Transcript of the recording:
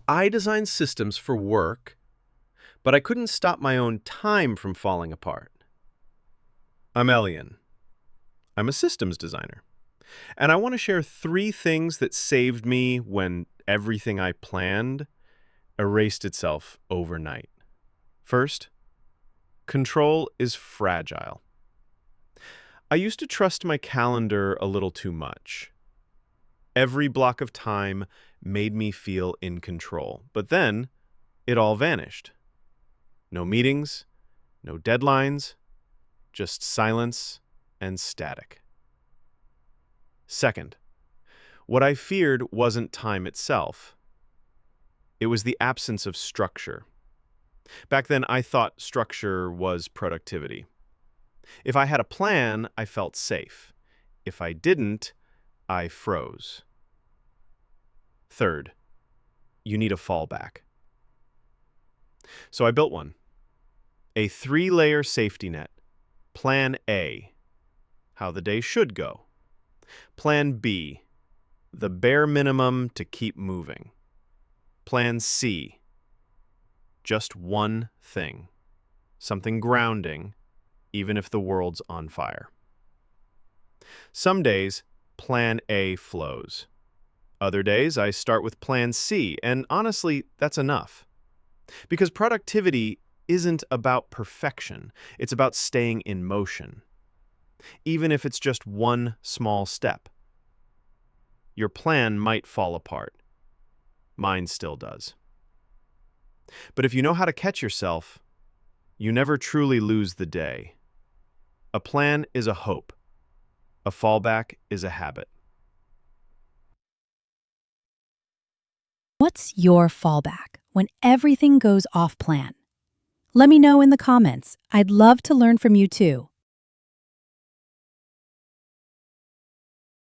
I design systems for work, but I couldn't stop my own time from falling apart. I'm Elian. I'm a systems designer. And I want to share 3 things that saved me when everything I planned erased itself overnight. First, control is fragile. I used to trust my calendar a little too much. Every block of time made me feel in control, but then it all vanished. No meetings, no deadlines, just silence and static. Second, what I feared wasn't time itself. It was the absence of structure. Back then, I thought structure was productivity. If I had a plan, I felt safe. If I didn't, I froze. Third, you need a fallback. So I built one. A 3-layer safety net. Plan A, how the day should go. Plan B, the bare minimum to keep moving. Plan C, just one thing, something grounding, even if the world's on fire. Some days, Plan A flows. Other days, I start with Plan C, and honestly, that's enough. Because productivity isn't about perfection, it's about staying in motion, even if it's just one small step. Your plan might fall apart. Mine still does. But if you know how to catch yourself, you never truly lose the day. A plan is a hope. A fallback is a habit. What's your fallback when everything goes off plan? Let me know in the comments. I'd love to learn from you too.